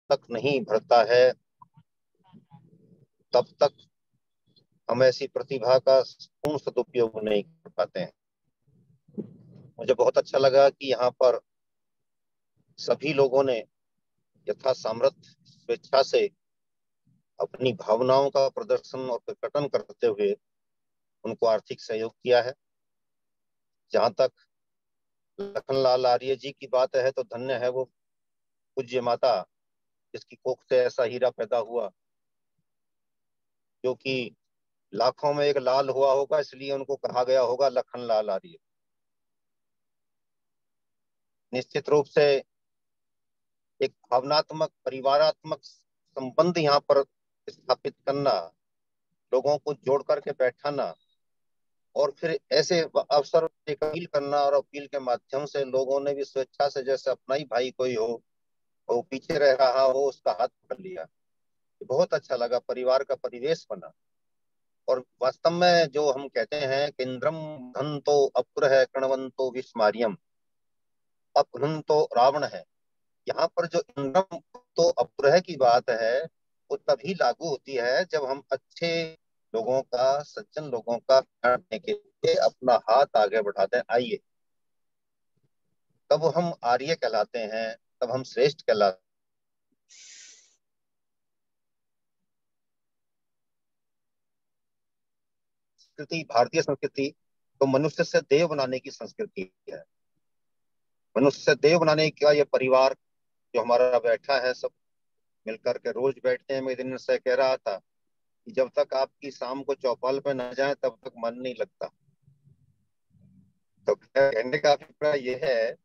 तक नहीं भरता है तब तक हम ऐसी प्रतिभा का पूर्ण सदुपयोग नहीं कर पाते हैं। मुझे बहुत अच्छा लगा कि यहाँ पर सभी लोगों ने यथा सामर्थ्य स्वेच्छा से अपनी भावनाओं का प्रदर्शन और प्रकटन करते हुए उनको आर्थिक सहयोग किया है। जहां तक लखनलाल आर्य जी की बात है तो धन्य है वो पूज्य माता जिसकी कोख से ऐसा हीरा पैदा हुआ, जो कि लाखों में एक लाल हुआ होगा, इसलिए उनको कहा गया होगा लखनलाल आर्य। निश्चित रूप से एक भावनात्मक परिवारात्मक संबंध यहाँ पर स्थापित करना, लोगों को जोड़ करके बैठाना और फिर ऐसे अवसर पे अपील करना, और अपील के माध्यम से लोगों ने भी स्वेच्छा से, जैसे अपना ही भाई कोई हो, वो पीछे रह रहा हो, उसका हाथ पकड़ लिया। बहुत अच्छा लगा, परिवार का परिवेश बना। और वास्तव में जो हम कहते हैं कि इंद्रम धन तो अपुर है कणवंतो विस्मारियम, अपघ्न तो रावण है। यहाँ पर जो इंद्रम तो अपुर की बात है वो तभी लागू होती है जब हम अच्छे लोगों का, सज्जन लोगों का ध्यान रखने के लिए अपना हाथ आगे बढ़ाते हैं, आइए, तब हम आर्य कहलाते हैं, तब हम श्रेष्ठ कहलाते हैं। संस्कृति, भारतीय संस्कृति तो मनुष्य से देव बनाने की संस्कृति है। मनुष्य से देव बनाने का ये परिवार जो हमारा बैठा है, सब मिलकर के रोज बैठते हैं। मैं दिन से कह रहा था कि जब तक आपकी शाम को चौपाल पे न जाए तब तक मन नहीं लगता। तो कहने का अभिप्राय ये है,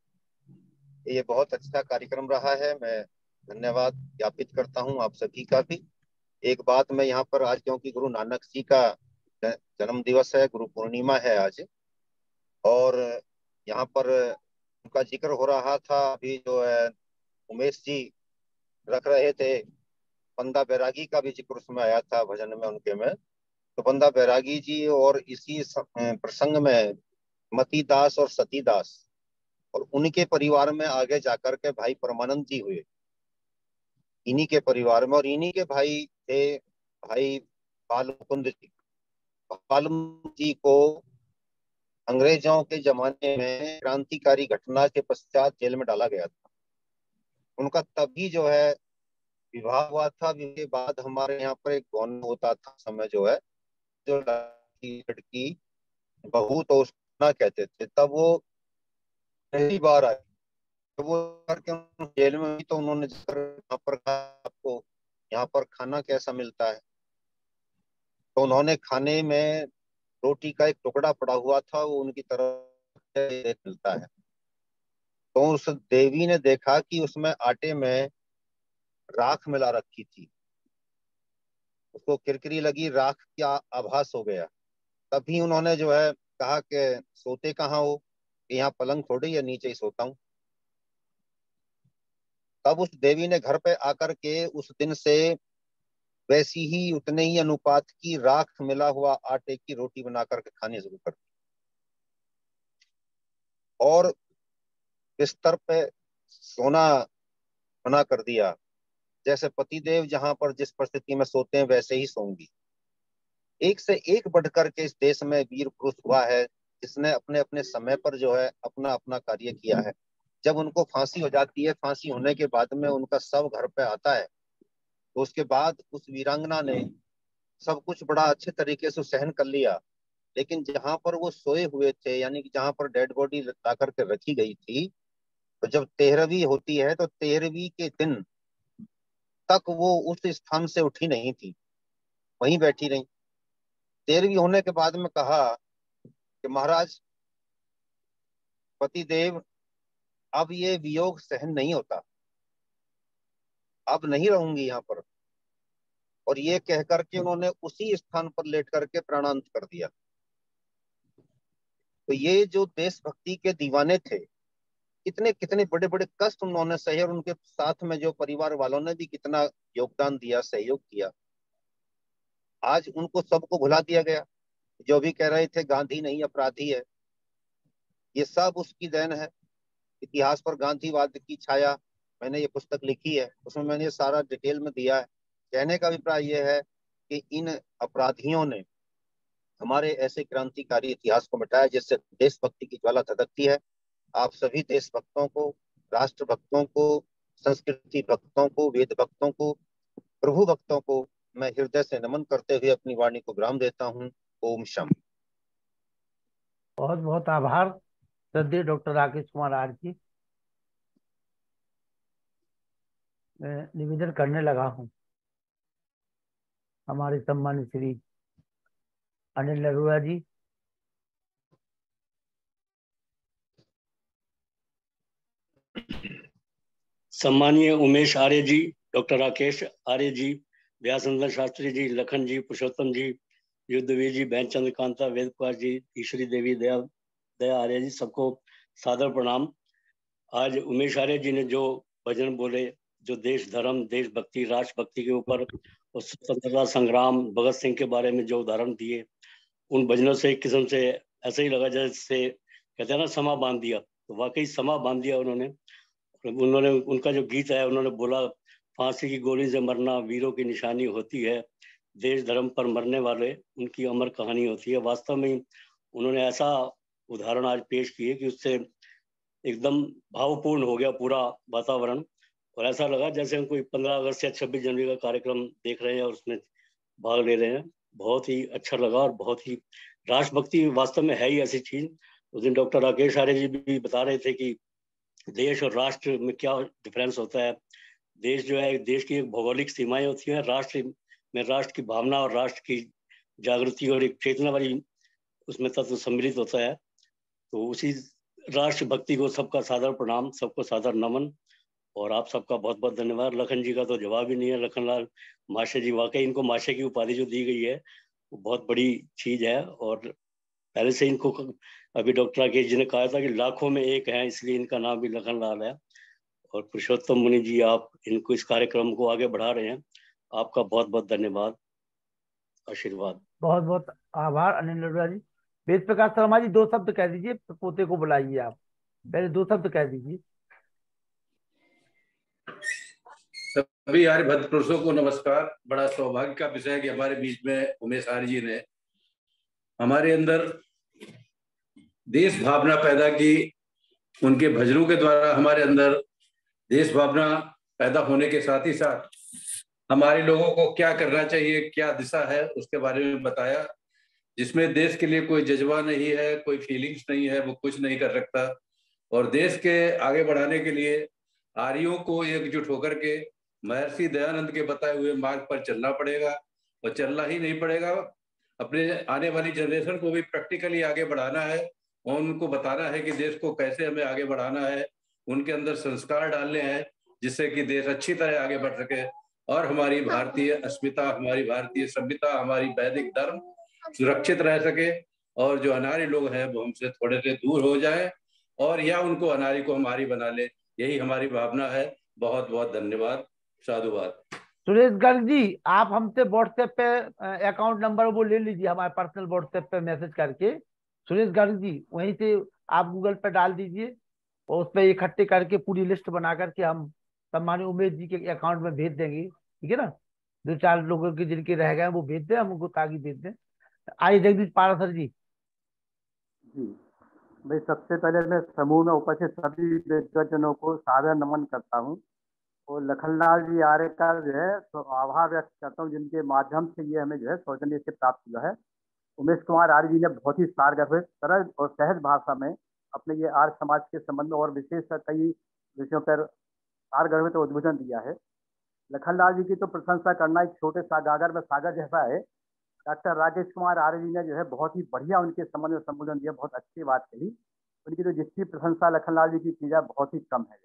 ये बहुत अच्छा कार्यक्रम रहा है। मैं धन्यवाद ज्ञापित करता हूँ आप सभी का भी। एक बात मैं यहाँ पर आज, क्योंकि गुरु नानक जी का जन्म दिवस है, गुरु पूर्णिमा है आज, और यहाँ पर उनका जिक्र हो रहा था अभी, जो है उमेश जी रख रहे थे, बंदा बैरागी का भी जिक्र उसमें आया था भजन में उनके में। तो बंदा बैरागी जी और इसी प्रसंग में मती दास और सती दास, और उनके परिवार में आगे जाकर के भाई परमानंद जी हुए, इन्हीं के परिवार में। और इन्हीं के भाई थे भाई बाल मुकुंद जी। बाल मुकुंद जी को अंग्रेजों के जमाने में क्रांतिकारी घटना के पश्चात जेल में डाला गया था। उनका तभी जो है विवाह हुआ था। विवाह के बाद हमारे यहाँ पर एक गौन होता था समय, जो है जो लड़की बहू तो उसको ना कहते थे, तब वो पहली बार आई, तो वो करके जेल में हुई, तो उन्होंने जाकर यहाँ पर कहा आपको यहाँ पर खाना कैसा मिलता है। तो उन्होंने खाने में रोटी का एक टुकड़ा पड़ा हुआ था, वो उनकी तरफ मिलता है। तो उस देवी ने देखा कि उसमें आटे में राख मिला रखी थी, उसको किरकिरी लगी, राख का आभास हो गया। तभी उन्होंने जो है कहा कि सोते कहाँ हो, कि यहाँ पलंग थोड़ी है, नीचे ही सोता हूँ। तब उस देवी ने घर पे आकर के उस दिन से वैसी ही, उतने ही अनुपात की राख मिला हुआ आटे की रोटी बना करके खानी शुरू कर दी, और बिस्तर पे सोना मना कर दिया। जैसे पतिदेव जहां पर जिस परिस्थिति में सोते हैं वैसे ही सोंगी। एक से एक बढ़कर के इस देश में वीर पुरुष हुआ है जिसने अपने अपने समय पर जो है अपना अपना कार्य किया है। जब उनको फांसी हो जाती है, फांसी होने के बाद में उनका शव घर पे आता है, तो उसके बाद उस वीरांगना ने सब कुछ बड़ा अच्छे तरीके से सहन कर लिया। लेकिन जहां पर वो सोए हुए थे, यानी कि जहां पर डेड बॉडी ला करके रखी गई थी, तो जब 13वीं होती है तो 13वीं के दिन तक वो उस स्थान से उठी नहीं थी, वहीं बैठी रही। 13वीं होने के बाद में कहा कि महाराज, पतिदेव, अब ये वियोग सहन नहीं होता, अब नहीं रहूंगी यहाँ पर। और ये कह करके उन्होंने उसी स्थान पर लेट करके प्राणांत कर दिया। तो ये जो देशभक्ति के दीवाने थे, कितने कितने बड़े बड़े कष्ट उन्होंने सहे, और उनके साथ में जो परिवार वालों ने भी कितना योगदान दिया, सहयोग किया। आज उनको सबको भुला दिया गया। जो भी कह रहे थे गांधी नहीं अपराधी है, ये सब उसकी देन है। इतिहास पर गांधीवाद की छाया मैंने ये पुस्तक लिखी है, उसमें मैंने ये सारा डिटेल में दिया है। कहने का अभिप्राय ये है कि इन अपराधियों ने हमारे ऐसे क्रांतिकारी इतिहास को मिटाया जिससे देशभक्ति की ज्वाला धधकती है। आप सभी देशभक्तों को, राष्ट्र भक्तों को, संस्कृति भक्तों को, वेद भक्तों को, प्रभु भक्तों को मैं हृदय से नमन करते हुए अपनी वाणी को विराम देता हूँ। ओम शम। बहुत बहुत आभार श्रद्धेय doctor Rakesh Kumar R G. मैं निवेदन करने लगा हूँ हमारे सम्मानित श्री अनिल अरोड़ा जी। सम्मानीय उमेश आर्य जी, डॉक्टर राकेश आर्य जी, व्यासंदन शास्त्री जी, लखन जी, पुरुषोत्तम जी, युद्धवीर जी, बहनचंद्र कांता, वेद कुमार जी, ईश्वरी देवी, दया आर्य जी, सबको सादर प्रणाम। आज उमेश आर्य जी ने जो भजन बोले, जो देश धर्म, देशभक्ति, राष्ट्रभक्ति के ऊपर और स्वतंत्रता संग्राम, भगत सिंह के बारे में जो उदाहरण दिए, उन भजनों से एक किस्म से ऐसे ही लगा जैसे कहते हैं ना समा बांध दिया। तो वाकई समा बांध दिया उन्होंने। उनका जो गीत है, उन्होंने बोला, फांसी की गोली से मरना वीरों की निशानी होती है, देश धर्म पर मरने वाले उनकी अमर कहानी होती है। वास्तव में उन्होंने ऐसा उदाहरण आज पेश किए कि उससे एकदम भावपूर्ण हो गया पूरा वातावरण, और ऐसा लगा जैसे हम कोई 15 अगस्त या 26 जनवरी का कार्यक्रम देख रहे हैं और उसमें भाग ले रहे हैं। बहुत ही अच्छा लगा और बहुत ही राष्ट्रभक्ति वास्तव में है ही ऐसी चीज। उस दिन डॉक्टर राकेश आर्य जी भी बता रहे थे कि देश और राष्ट्र में क्या डिफरेंस होता है। देश जो है, देश की एक भौगोलिक सीमाएं होती हैं, राष्ट्र में राष्ट्र की भावना और राष्ट्र की जागृति और एक चेतना वाली उसमें तत्व सम्मिलित होता है। तो उसी राष्ट्रभक्ति को सबका सादर प्रणाम, सबको सादर नमन, और आप सबका बहुत बहुत धन्यवाद। लखन जी का तो जवाब ही नहीं है, लखनलाल माशे जी, वाकई इनको माशे की उपाधि जो दी गई है वो बहुत बड़ी चीज है। और पहले से इनको, अभी डॉक्टर राकेश जी ने कहा था कि लाखों में एक है, इसलिए इनका नाम भी लखनलाल है। और पुरुषोत्तम मुनि जी, आप इनको इस कार्यक्रम को आगे बढ़ा रहे हैं, आपका बहुत बहुत धन्यवाद, आशीर्वाद। बहुत बहुत आभार अनिल अरोड़ा जी। वेद प्रकाश शर्मा जी 2 शब्द कह दीजिए, पोते को बुलाइए। आप पहले 2 शब्द कह दीजिए। सभी आर्यभद्र पुरुषों को नमस्कार। बड़ा सौभाग्य का विषय है कि हमारे बीच में उमेश आर्य जी ने हमारे अंदर देश भावना पैदा की। उनके भजनों के द्वारा हमारे अंदर देश भावना पैदा होने के साथ ही साथ हमारे लोगों को क्या करना चाहिए, क्या दिशा है, उसके बारे में बताया, जिसमें देश के लिए कोई जज्बा नहीं है, कोई फीलिंग्स नहीं है, वो कुछ नहीं कर सकता। और देश के आगे बढ़ाने के लिए आर्यों को एकजुट होकर के महर्षि दयानंद के बताए हुए मार्ग पर चलना पड़ेगा। और चलना ही नहीं पड़ेगा, अपने आने वाली जनरेशन को भी प्रैक्टिकली आगे बढ़ाना है और उनको बताना है कि देश को कैसे हमें आगे बढ़ाना है। उनके अंदर संस्कार डालने हैं जिससे कि देश अच्छी तरह आगे बढ़ सके और हमारी भारतीय अस्मिता, हमारी भारतीय सभ्यता, हमारी वैदिक धर्म सुरक्षित रह सके और जो अनारी लोग हैं वो हमसे थोड़े से दूर हो जाए और या उनको अनारी को हमारी बना ले। यही हमारी भावना है। बहुत बहुत धन्यवाद, साधुवाद। सुरेश गर्ग जी, आप हमसे व्हाट्सएप पे अकाउंट नंबर वो ले लीजिए, हमारे पर्सनल व्हाट्सएप पे मैसेज करके। सुरेश गर्ग जी, वहीं से आप गूगल पे डाल दीजिए और उस पर इकट्ठे करके पूरी लिस्ट बना करके हम सम्मानित उमेश जी के अकाउंट में भेज देंगे। ठीक है ना? 2-4 लोगों के जिनके रह गए वो भेज दें, हम उनको ताकि भेज दें। आइए जगदीश पारासर जी। जी भाई, सबसे पहले मैं समूह में उपस्थित सभी विद्वजनों को सादर नमन करता हूँ और लखनलाल जी आर्य का जो है तो आभार व्यक्त करता हूँ, जिनके माध्यम से ये हमें जो है सौजन्य से प्राप्त हुआ है। उमेश कुमार आर्य जी ने बहुत ही सारगर्भित, सरल और सहज भाषा में अपने ये आर्य समाज के संबंध में और विशेष कई विषयों पर सारगर्भित उद्बोधन दिया है। लखनलाल जी की तो प्रशंसा करना एक छोटे सा गागर में सागर जैसा है। डॉक्टर राकेश कुमार आर्य जी ने जो है बहुत ही बढ़िया उनके संबंध में संबोधन दिया, बहुत अच्छी बात कही। उनकी तो जितनी प्रशंसा लखनलाल जी की जाए बहुत ही कम है।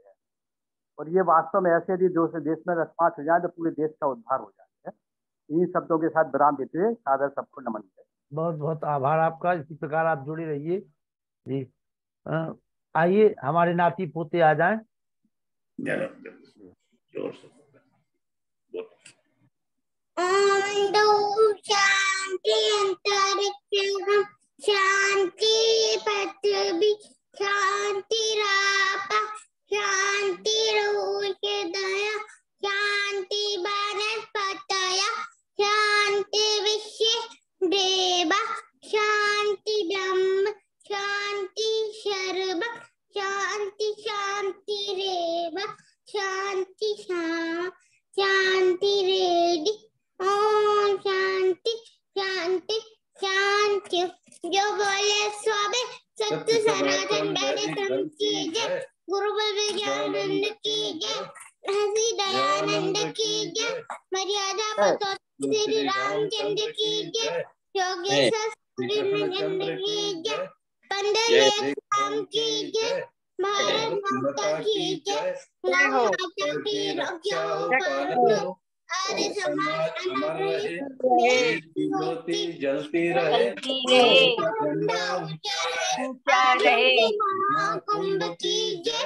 और ये वास्तव में ऐसे यदि देश में रेस्पॉन्स हो जाए तो पूरे देश का उद्धार हो जाता है। इन शब्दों के साथ विराम देते हुए सादर सबको नमन है। बहुत बहुत आभार आपका। इसी प्रकार आप जुड़े रहिए जी। आइए हमारे नाती पोते आ जाएं। शांति अंतरिक्ष शांति पृथ्वी शांति रापा शांति हृदय शांति वनस्पतय शांति विश्व देव शांति ब्रह्म शांति सर्व शांति शांति रेव शांति शांति रेडि ओम शांति शांति शांति। जो बोले स्वामी सत्य सनातन धर्म की जय। गुरु विज्ञानंद की जय। हंसी दयानंद की जय। मर्यादा पुरुषोत्तम श्री रामचंद्र की जय। योगेश्वर सूर्यचंद्र की जय। पंडित राम की जय। भारत माता की जय। गौ माता की रक्षा हो। आर्य समाज अमर रहे। देश की ज्योति जलती रहे। झंडा ऊंचा रहे। महाकुंभ की जय।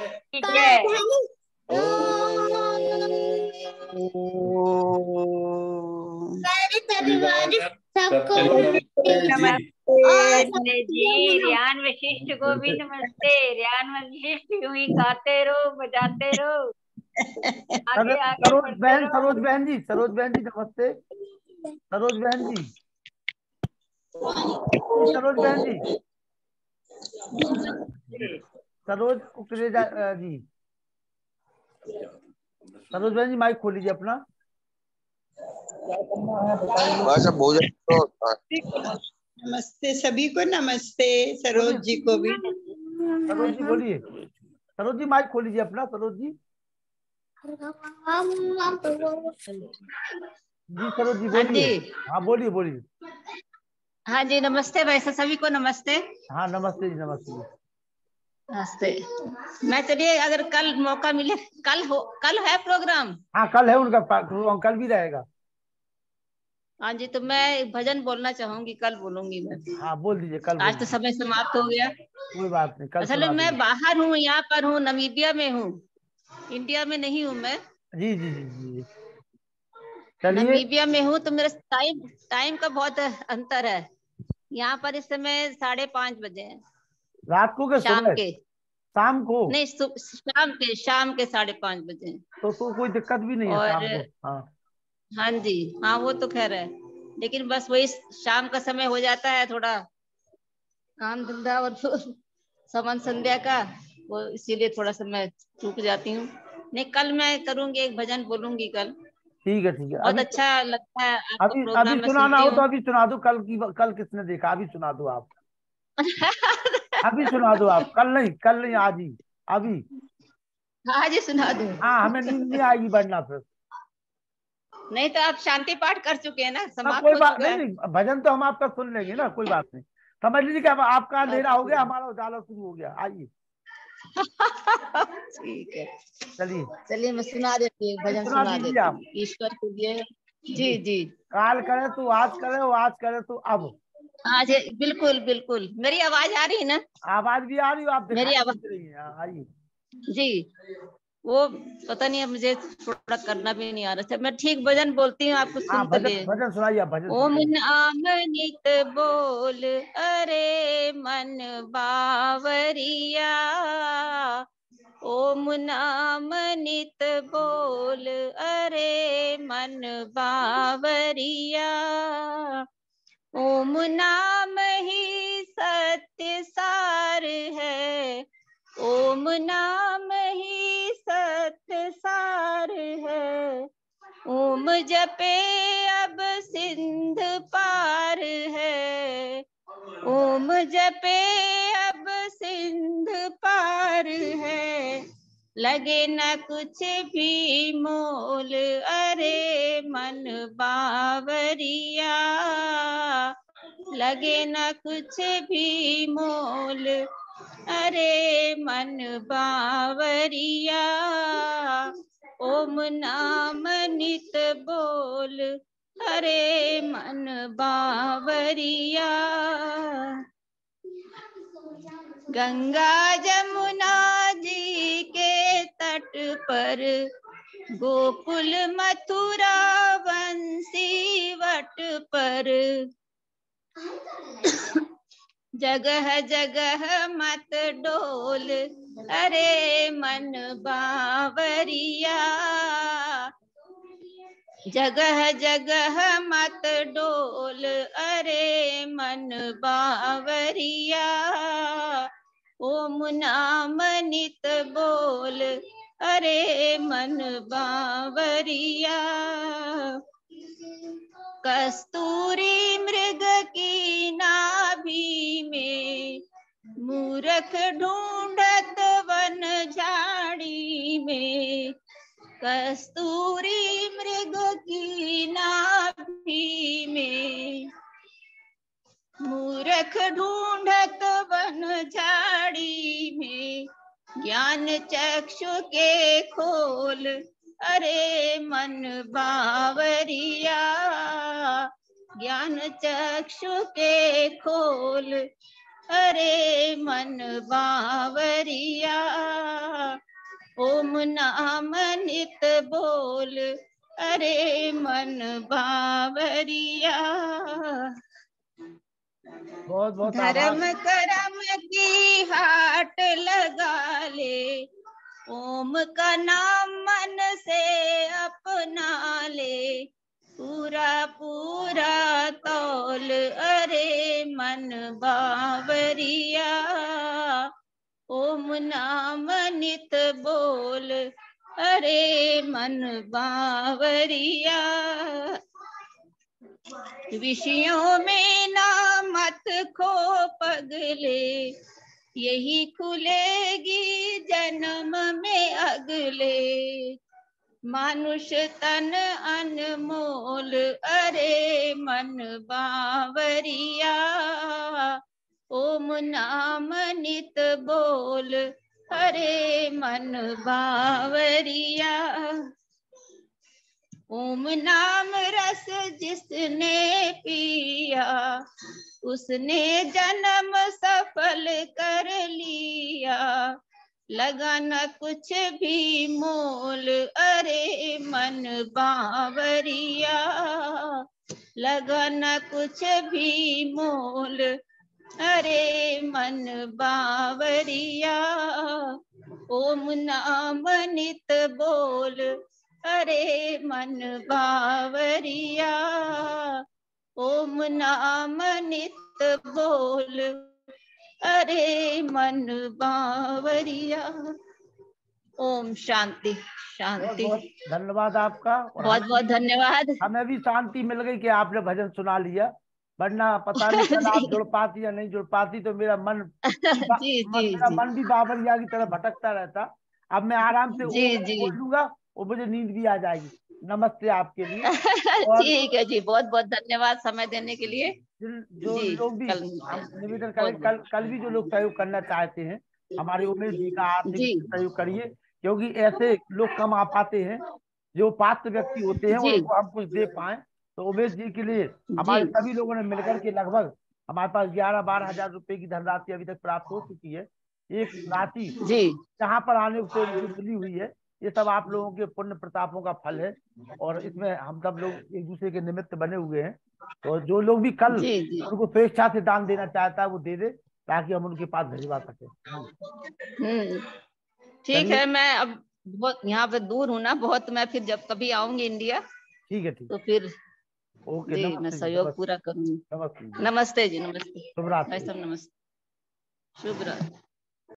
सबको नमस्ते जी। रियान वशिष्ठ को भी नमस्ते। रियान वशिष्ठ यूं ही गाते रहो बजाते रहो। आगे आगे सरोज बहन जी नमस्ते। सरोज बहन जी सरोज कुकरेजा जी सरोज बहन जी माइक खोल लीजिए अपना। नमस्ते सभी को। नमस्ते सरोज जी को भी। सरोज जी बोलिए। सरोज जी माइक खोल लीजिए अपना। सरोज जी सरोज जी बोलिए। हाँ बोलिए बोलिए। हाँ जी नमस्ते। वैसे सभी को नमस्ते। हाँ नमस्ते जी नमस्ते। नमस्ते। मैं चलिए अगर कल मौका मिले कल है प्रोग्राम। हाँ कल है उनका प्रोग्राम। कल भी रहेगा। हाँ जी तो मैं भजन बोलना चाहूंगी। कल बोलूंगी मैं। हाँ बोल दीजिए कल। आज तो समय समाप्त हो गया। कोई बात नहीं कल। असल में मैं बाहर हूँ। यहाँ पर हूँ नामीबिया में हूँ। इंडिया में नहीं हूँ मैं। जी जी जी जी चलिए। नामीबिया में हूँ तो मेरा टाइम का बहुत अंतर है। यहाँ पर इस समय 5:30 बजे है। रात को शाम के। शाम को नहीं शाम के 5:30 बजे। तो कोई दिक्कत भी नहीं है शाम को। हाँ जी हाँ वो तो खैर है। लेकिन बस वही शाम का समय हो जाता है थोड़ा काम धंधा और समन संध्या का वो इसीलिए थोड़ा सा मैं चूक जाती हूँ। नहीं कल मैं करूंगी। एक भजन बोलूंगी कल। ठीक है बहुत अच्छा लगता है आपका प्रोग्राम। अभी सुनाना हो तो अभी सुना दो। कल किसने देखा अभी सुना दो आप। अभी सुना दो आप। कल नहीं आज ही अभी। आज ही सुना दो। हाँ हमें नींद नहीं आएगी वरना फिर। नहीं तो आप शांति पाठ कर चुके हैं ना। समाप्त कोई हो बात चुका है। नहीं। भजन तो हम आपका सुन लेंगे ना। कोई बात नहीं। समझ लीजिए कि आपका अंधेरा हो गया हमारा उजाला शुरू हो गया। आइए ठीक है चलिए मैं सुना देती हूँ। भजन सुना देती हूँ। ईश्वर के लिए। जी काल करे तो आज करे और आज करे तो अब। आज बिल्कुल बिल्कुल। मेरी आवाज आ रही है ना। आवाज भी आ रही है। आप मेरी आवाज रही है। आइए जी। वो पता नहीं है मुझे थोड़ा करना भी नहीं आ रहा था। मैं ठीक भजन बोलती हूँ आपको सुनते लिए। भजन सुनाइए भजन। ओम नाम नित बोल अरे मन बावरिया। ओम नाम नित बोल अरे मन बावरिया। ओम नाम ही सत्य सार है। ओम नाम ही सत्य सार है। ओम जपे अब सिंध पार है। ओम जपे अब सिंध पार है। लगे न कुछ भी मोल अरे मन बावरिया। लगे न कुछ भी मोल अरे मन बावरिया। ओम नाम नित बोल अरे मन बावरिया। गंगा जमुना जी के तट पर गोकुल मथुरा बंसी वट पर जगह जगह मत डोल अरे मन बावरिया, जगह जगह मत डोल अरे मन बावरिया, ओम नाम नित बोल अरे मन बावरिया। कस्तूरी मृग की नाभि में, मूरख ढूंढत वन झाड़ी में, कस्तूरी मृग की नाभि में, मूरख ढूंढत वन झाड़ी में, ज्ञान चक्षु के खोल अरे मन बावरिया, ज्ञान चक्षु के खोल अरे मन बावरिया, ओम नाम नित बोल अरे मन बावरिया। बहुत बहुत धर्म कर्म की हाट लगा ले, ओम का नाम मन से अपना ले, पूरा पूरा तौल अरे मन बावरिया, ओम नाम नित बोल अरे मन बावरिया। विषयों में ना मत खो पगले, यही खुलेगी जन्म में अगले, मानुष तन अनमोल अरे मन बावरिया, ओम नाम नित बोल अरे मन बावरिया। ओम नाम रस जिसने पिया, उसने जन्म सफल कर लिया, लगा न कुछ भी मोल अरे मन बावरिया, लगा न कुछ भी मोल अरे मन बावरिया, ओम नाम नित बोल अरे मन बावरिया, ओम नाम नित बोल अरे मन बावरिया। ओम शांति शांति। धन्यवाद आपका। बहुत बहुत धन्यवाद। हमें भी शांति मिल गई कि आपने भजन सुना लिया, वरना पता नहीं चला आप जुड़ पाती या नहीं जुड़ पाती तो मेरा मन मेरा मन भी बावरिया की तरह भटकता रहता। अब मैं आराम से बोल दूंगा और मुझे नींद भी आ जाएगी। नमस्ते आपके लिए। ठीक है जी, बहुत बहुत धन्यवाद समय देने के लिए। जो लोग भी हम निवेदन करें, कल भी जो लोग सहयोग करना चाहते हैं हमारे उमेश जी का आर्थिक सहयोग करिए, क्योंकि ऐसे लोग कम आ पाते हैं, जो पात्र व्यक्ति होते हैं उनको हम कुछ दे पाए। तो उमेश जी के लिए हमारे सभी लोगों ने मिलकर के लगभग हमारे पास 11-12 हजार रुपए की धनराशि अभी तक प्राप्त हो चुकी है। एक राशि जहाँ पर आने से मिली हुई है, ये सब आप लोगों के पुण्य प्रतापों का फल है और इसमें हम सब लोग एक दूसरे के निमित्त बने हुए हैं। तो जो लोग भी कल उनको स्वेच्छा से दान देना चाहता है वो दे दे, ताकि हम उनके पास भिजवा सके। ठीक है, मैं अब बहुत यहाँ पे दूर हूँ ना बहुत, मैं फिर जब कभी आऊंगी इंडिया ठीक है तो फिर ओके जी मैं सहयोग पूरा करूंगी। नमस्ते जी, नमस्ते। शुभ रात्रि। नमस्ते, शुभ रात्रि।